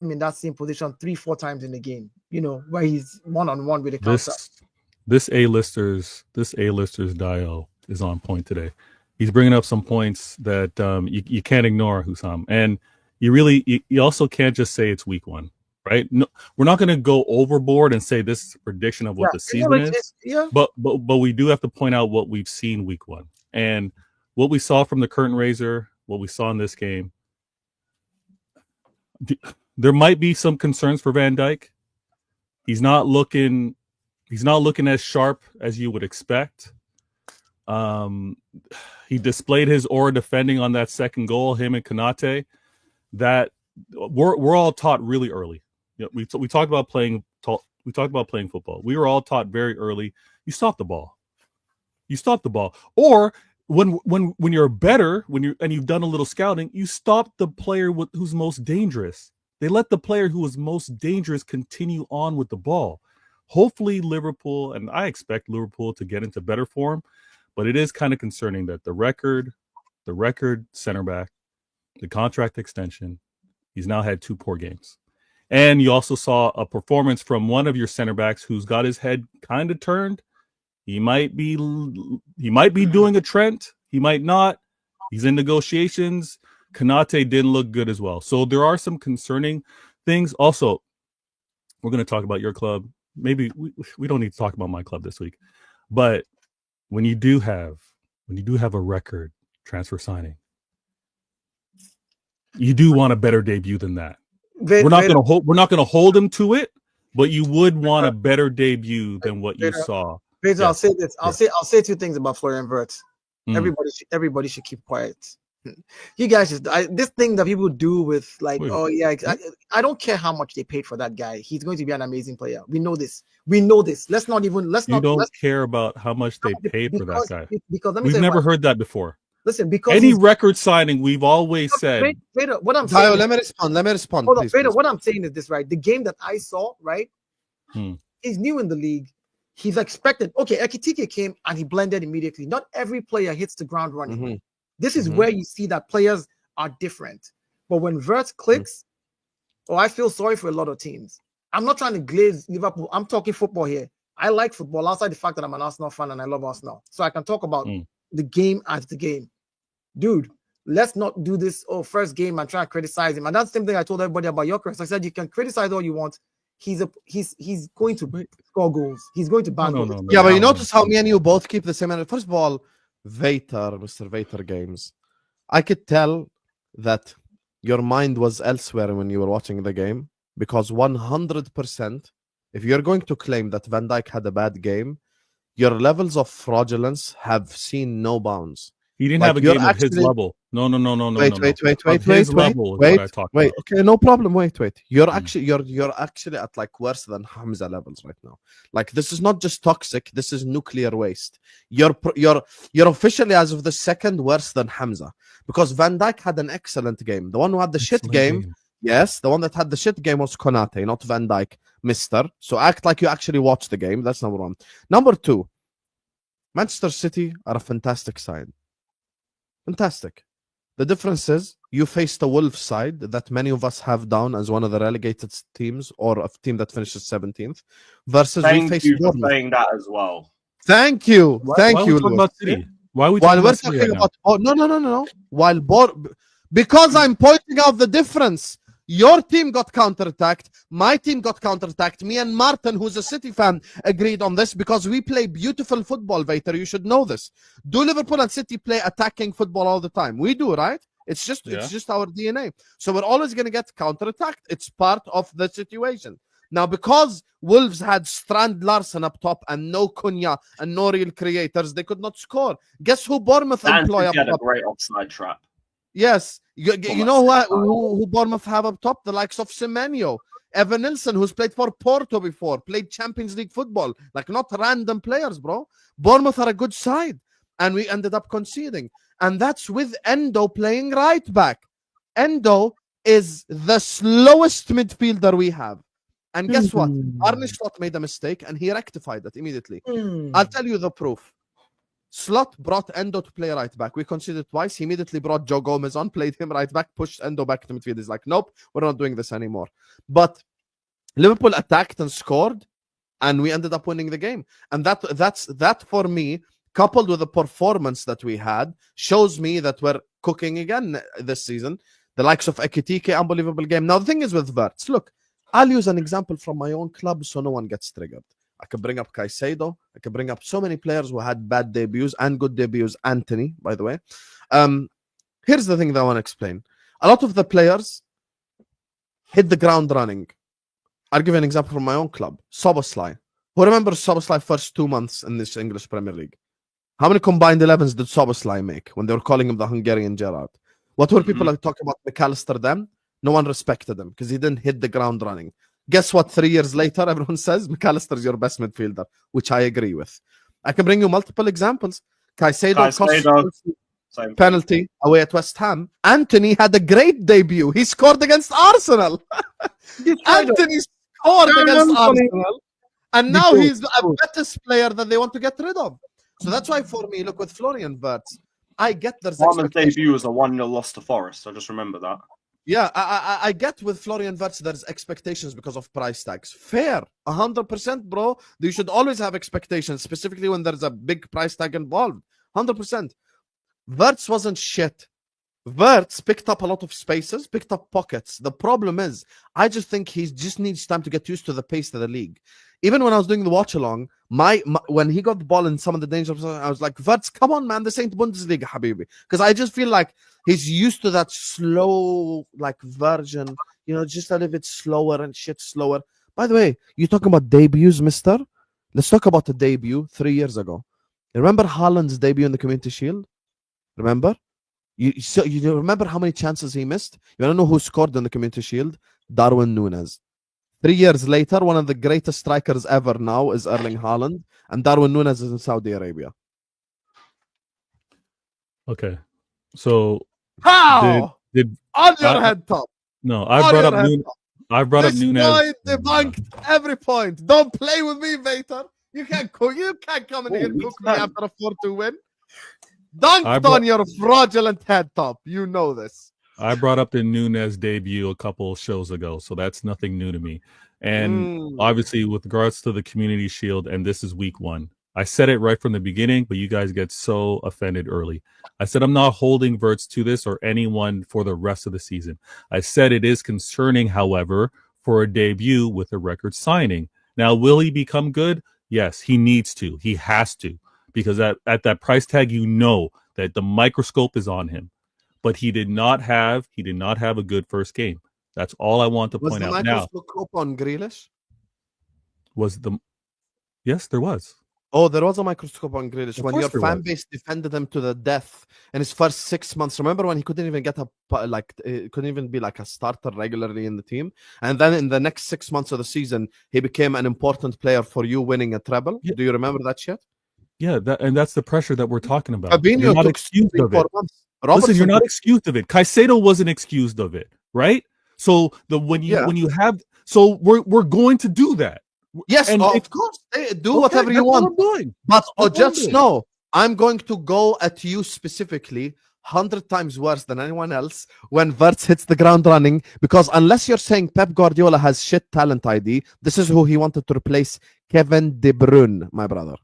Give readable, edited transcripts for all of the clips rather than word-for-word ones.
in that same position 3-4 times in the game, where he's one-on-one with a counter. This A-listers dial is on point today. He's bringing up some points that you can't ignore, Husam. And you also can't just say it's week one, right? No, we're not going to go overboard and say this is a prediction of what the season is. But we do have to point out what we've seen week one. And what we saw from the curtain raiser, what we saw in this game. There might be some concerns for Van Dijk. He's not looking as sharp as you would expect. He displayed his aura defending on that second goal, him and Konate. That we're all taught really early. We talked about playing football. We were all taught very early. You stop the ball. Or when you're better, and you've done a little scouting, you stop the player who's most dangerous. They let the player who was most dangerous continue on with the ball. Hopefully Liverpool, and I expect Liverpool to get into better form, but it is kind of concerning that the record center back, the contract extension, he's now had 2 poor games. And you also saw a performance from one of your center backs who's got his head kind of turned. He might be doing a Trent. He might not. He's in negotiations. Konate didn't look good as well. So there are some concerning things. Also, we're going to talk about your club. Maybe we don't need to talk about my club this week. But when you do have a record transfer signing, you do want a better debut than that. We're not going to hold him to it, but you would want a better debut than what you saw. Vator, I'll say this. I'll say 2 things about Florian Wirtz. Everybody should keep quiet. You guys this thing that people do with I don't care how much they paid for that guy. He's going to be an amazing player. We know this. Let's not care about how much they paid for that guy. Because we've never heard that before. Listen, because any record signing, we've always said. Vator, what I'm saying. Let me respond. Hold on, Vator, what I'm saying is this, right? The game that I saw, right? He's new in the league. He's expected. Okay, Ekitike came and he blended immediately. Not every player hits the ground running. Mm-hmm. This is where you see that players are different. But when Wirtz clicks, I feel sorry for a lot of teams. I'm not trying to glaze Liverpool. I'm talking football here. I like football outside the fact that I'm an Arsenal fan and I love Arsenal. So I can talk about the game as the game. Dude, let's not do this first game and try to criticize him. And that's the same thing I told everybody about Gyökeres. I said you can criticize all you want. He's going to score goals. He's going to bang goals. Yeah, but you notice how me and you both keep the same energy. First of all, Mr. Vator Games, I could tell that your mind was elsewhere when you were watching the game, because 100%, if you're going to claim that Van Dijk had a bad game, your levels of fraudulence have seen no bounds. He didn't have a game at his level. No. Wait. Okay, no problem. Wait. You're actually at like worse than Hamza levels right now. Like, this is not just toxic. This is nuclear waste. You're officially, as of the second, worse than Hamza, because Van Dijk had an excellent game. The one who had the shit game. Yes, the one that had the shit game was Konate, not Van Dijk, mister. So act like you actually watched the game. That's number 1. Number 2, Manchester City are a fantastic side. Fantastic. The difference is you faced a Wolves side that many of us have down as one of the relegated teams, or a team that finishes 17th, versus we faced Bournemouth. Saying that as well. Thank you. Thank you. Why are we talking about City right now? No. Because I'm pointing out the difference. Your team got counterattacked. My team got counterattacked. Me and Martin, who's a City fan, agreed on this because we play beautiful football, Vator. You should know this. Do Liverpool and City play attacking football all the time? We do, right? It's just our DNA. So we're always going to get counterattacked. It's part of the situation. Now, because Wolves had Strand Larsen up top and no Cunha and no real creators, they could not score. Guess who Bournemouth employ up top? Had a great offside trap. Yes, you know who Bournemouth have up top? The likes of Semenyo, Evan Nilsson, who's played for Porto before, played Champions League football, like not random players, bro. Bournemouth are a good side, and we ended up conceding. And that's with Endo playing right back. Endo is the slowest midfielder we have. And guess what? Arne Slot made a mistake, and he rectified it immediately. I'll tell you the proof. Slot brought Endo to play right back. We conceded twice. He immediately brought Joe Gomez on, played him right back, pushed Endo back to midfield. He's like, nope, we're not doing this anymore. But Liverpool attacked and scored, and we ended up winning the game. And that for me, coupled with the performance that we had, shows me that we're cooking again this season. The likes of Ekitike, unbelievable game. Now, the thing is with Wirtz, look, I'll use an example from my own club so no one gets triggered. I can bring up Caicedo. I can bring up so many players who had bad debuts and good debuts. Anthony, by the way. Here's the thing that I want to explain. A lot of the players hit the ground running. I'll give you an example from my own club. Szoboszlai. Who remembers Szoboszlai first 2 months in this English Premier League? How many combined 11s did Szoboszlai make when they were calling him the Hungarian Gerrard? What were people like talking about McAllister then? No one respected him because he didn't hit the ground running. Guess what? 3 years later, everyone says McAllister's your best midfielder, which I agree with. I can bring you multiple examples. Caicedo cost penalty away at West Ham. Anthony had a great debut. He scored against Arsenal. Anthony scored against Arsenal. And now he's a better player that they want to get rid of. So that's why for me, look, with Florian Wirtz, I get there's Harman's debut was a 1-0 loss to Forest. I just remember that. Yeah, I get with Florian Wirtz there's expectations because of price tags. Fair, 100%, bro. You should always have expectations, specifically when there's a big price tag involved. 100%. Wirtz wasn't shit. Wirtz picked up a lot of spaces, picked up pockets. The problem is, I just think he just needs time to get used to the pace of the league. Even when I was doing the watch along, when he got the ball in some of the danger, I was like, Wirtz, come on, man, this ain't Bundesliga, habibi. Because I just feel like he's used to that slow, like, version, just a little bit slower and shit slower. By the way, you talking about debuts, mister? Let's talk about the debut 3 years ago. You remember Haaland's debut in the Community Shield? Remember? You remember how many chances he missed? You want to know who scored in the Community Shield? Darwin Núñez. 3 years later, one of the greatest strikers ever now is Erling Haaland, and Darwin Núñez is in Saudi Arabia. Okay, so how did on your head top? No, I brought up Núñez. This point debunked every point. Don't play with me, Vator. You can't come in here and cook me after a 4-2 win. Dunked on your fraudulent head top. You know this. I brought up the Núñez debut a couple shows ago, so that's nothing new to me. And obviously, with regards to the Community Shield, and this is week 1, I said it right from the beginning, but you guys get so offended early. I said I'm not holding Wirtz to this or anyone for the rest of the season. I said it is concerning, however, for a debut with a record signing. Now, will he become good? Yes, he needs to. He has to. Because at that price tag, that the microscope is on him. But he did not have a good first game. That's all I want to point out. Now, was the microscope on Grealish? Yes, there was. Oh, there was a microscope on Grealish when your fan base defended him to the death in his first 6 months. Remember when he couldn't even couldn't even be like a starter regularly in the team, and then in the next 6 months of the season, he became an important player for you, winning a treble. Yeah. Do you remember that shit? Yeah, that's the pressure that we're talking about. Fabinho you're not excused of it. Listen, you're not excused of it. Caicedo wasn't excused of it, right? So when you have, so we're going to do that. Yes, and of course, do whatever you want. But just know, I'm going to go at you specifically 100 times worse than anyone else when Wirtz hits the ground running, because unless you're saying Pep Guardiola has shit talent ID, this is who he wanted to replace Kevin De Bruyne, my brother.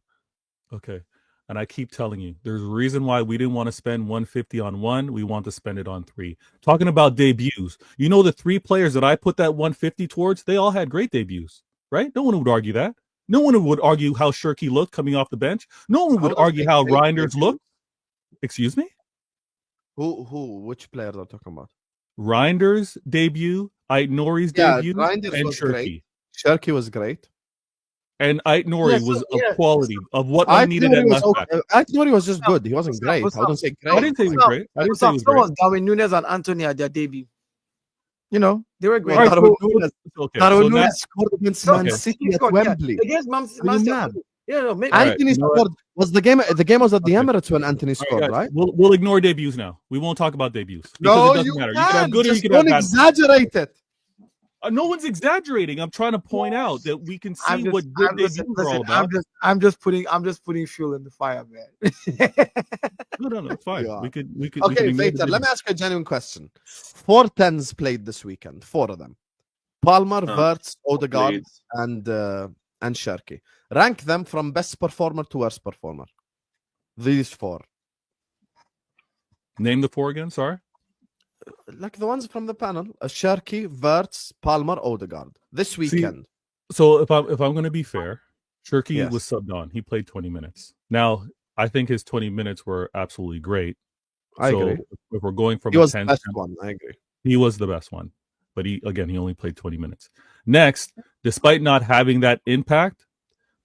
Okay. And I keep telling you, there's a reason why we didn't want to spend 150 on one. We want to spend it on 3. Talking about debuts, the 3 players that I put that 150 towards, they all had great debuts, right? No one would argue that. No one would argue how Shirky looked coming off the bench. No one would argue how Reinders looked. Excuse me? Which players are talking about? Reinders' debut, Aït-Nouri's debut, Reinders and was Shirky. Great. Shirky was great. And Aït-Nouri was of quality of what I needed at left back. Aït-Nouri was just good. He wasn't great. I wouldn't say great. I didn't say he was great. I didn't say he was great. Darwin Núñez and Anthony at their debut. They were great. Right, Darwin Núñez scored against Man City at Wembley. Against Man City. Anthony scored. Was the game? The game was at the Emirates when Anthony scored, right? We'll ignore debuts now. We won't talk about debuts. No, it doesn't matter. You can have good or you can don't have bad. Exaggerate it. No one's exaggerating. I'm trying to point out that we can see what good debuts are all about. I'm just putting fuel in the fire, man. No, it's fine. Yeah. We could. Okay, Vator, let me ask you a genuine question. 4 10s played this weekend, 4 of them. Palmer, Wirtz, Odegaard, and Sherky. Rank them from best performer to worst performer. These 4. Name the 4 again. Sorry. Like the ones from the panel: Sherky, Wirtz, Palmer, Odegaard. This weekend. So if I'm going to be fair, Sherky Yes. was subbed on. He played 20 minutes. Now I think his 20 minutes were absolutely great. I agree. If we're going from He was the 10, best one. I agree. he was the best one. But he only played 20 minutes. Next, despite not having that impact,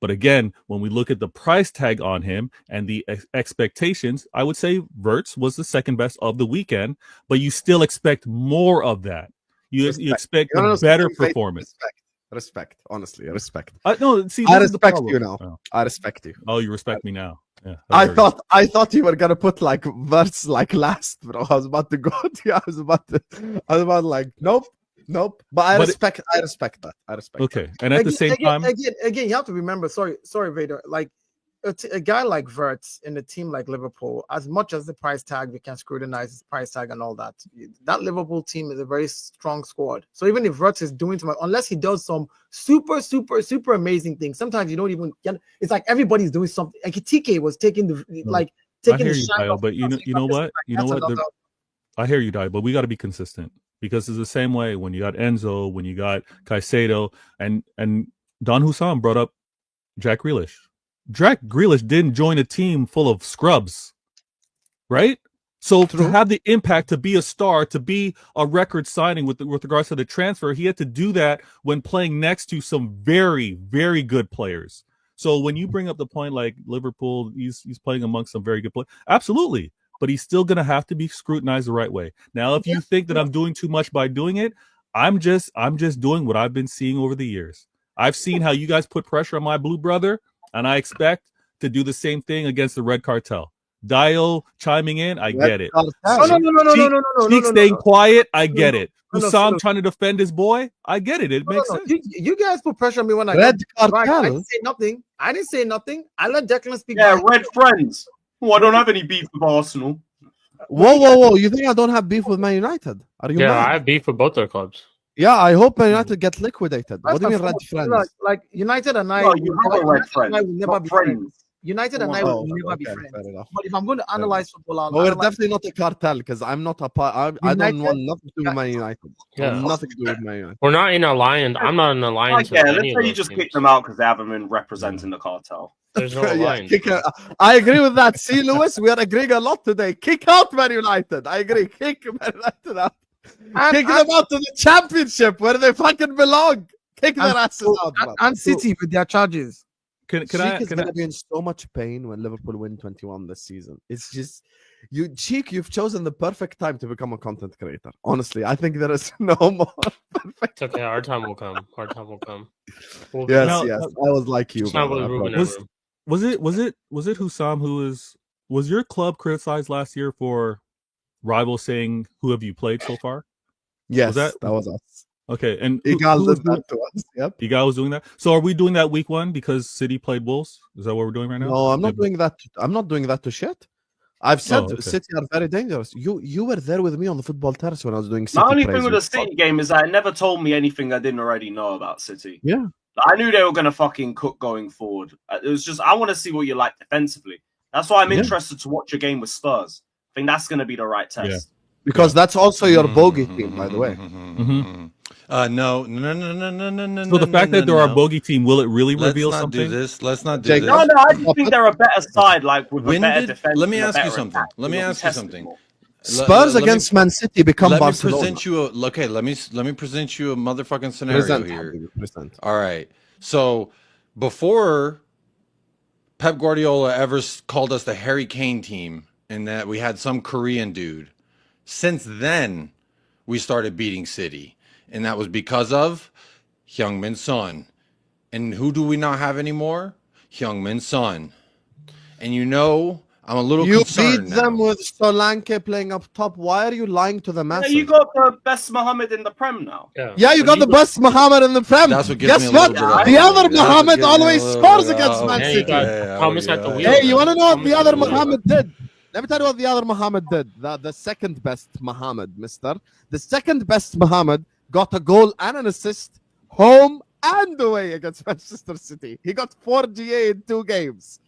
but again, when we look at the price tag on him and the expectations, I would say Wirtz was the second best of the weekend, but you still expect more of that. You expect a better performance. Respect. Honestly, respect. No, see, I respect you now. Oh. I respect you. Oh, you respect me now. Yeah. I thought you were gonna put like Wirtz like last, bro. I was about to go to. I was about like nope. But I respect that. Okay, and at the same time, again, you have to remember. Sorry, Vader. Like a guy like Wirtz in a team like Liverpool, as much as the price tag, we can scrutinize his price tag and all that. That Liverpool team is a very strong squad. So even if Wirtz is doing too much, unless he does some super amazing things, sometimes you don't even get. It's like everybody's doing something. Ekitike was taking the taking the shine off. But you know what? I hear you, Dijk, but we got to be consistent. Because it's the same way when you got Enzo, when you got Caicedo, and Don Husam brought up Jack Grealish. Jack Grealish didn't join a team full of scrubs, right? So to have the impact, to be a star, to be a record signing with regards to the transfer, he had to do that when playing next to some very, very good players. So when you bring up the point like Liverpool, he's playing amongst some very good players. Absolutely. But he's still going to have to be scrutinized the right way. Now, if you think that I'm doing too much by doing it, I'm just doing what I've been seeing over the years. I've seen how you guys put pressure on my blue brother, and I expect to do the same thing against the Red Cartel. Dio chiming in, I get it. No, staying quiet, I get it. Husam trying to defend his boy, I get it. It makes sense. You guys put pressure on me when I Red Cartel. I didn't say nothing. I let Declan speak. Yeah, red friends. Oh, I don't have any beef with Arsenal. Whoa! You think I don't have beef with Man United? Are you? Yeah, mad? I have beef with both their clubs. Yeah, I hope Man United get liquidated. What do you mean, red friends? Like United and I, you have a red friend. will never be friends. United and I will never be friends. But if I'm going to analyze football, we're definitely not a cartel because I'm not a part. I don't want nothing to do with Man United. Yeah. Nothing to do with Man United. We're not in a alliance. I'm not in an alliance. Yeah, with let's any say of you those just teams. kick them out because they haven't been representing the cartel. There's no alliance. I agree with that. See, Lewis, we are agreeing a lot today. Kick out Man United. I agree. Kick Man United out. Kick them out to the championship where they fucking belong. Kick their asses out. And City with their charges. Can I be in so much pain when Liverpool win 21 this season? It's just you've chosen the perfect time to become a content creator. Honestly, I think there is no more perfect. It's okay. Our time will come. Yes. I was like you. Was it Husam was your club criticized last year for rivals saying who have you played so far? Yes, that was us. Okay, and Igal did that to us. Yep. Igal was doing that. So are we doing that week 1 because City played Wolves? Is that what we're doing right now? No, I'm not doing that. I'm not doing that to shit. I've said City are very dangerous. You were there with me on the football terrace when I was doing City. My only thing with the City game is that it never told me anything I didn't already know about City. Yeah. I knew they were going to fucking cook going forward. It was just, I want to see what you're like defensively. That's why I'm interested to watch your game with Spurs. I think that's going to be the right test. Yeah. Because that's also your bogey team, by the way. No. So the fact that they're our bogey team, will it really reveal something? Let's not do this. No, I just think they're a better side, like with a better defense. Let me ask you something. Spurs against Man City become Barcelona. Let me present you a motherfucking scenario here. All right. So before Pep Guardiola ever called us the Harry Kane team, and that we had some Korean dude, since then we started beating City, and that was because of Heung-min Son. And who do we not have anymore? Heung-min Son. And you know I'm a little You concerned beat them now. with Solanke playing up top. Why are you lying to the Yeah, masses? you got the best Mohammed in the Prem now. Yeah, you got the best Muhammad in the Prem. That's what gives Guess me a what? little bit of The hope. other That's what Muhammad gives me a always little scores bit of against hope. Man Yeah, you City. got Thomas at the wheel. Hey, you want to know what Thomas the at other the wheel. Muhammad did? Let me tell you what the other Muhammad did. The second best Muhammad, mister. The second best Muhammad got a goal and an assist home and away against Manchester City. He got 4 GA in 2 games.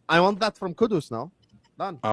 I want that from Kudus now. Done.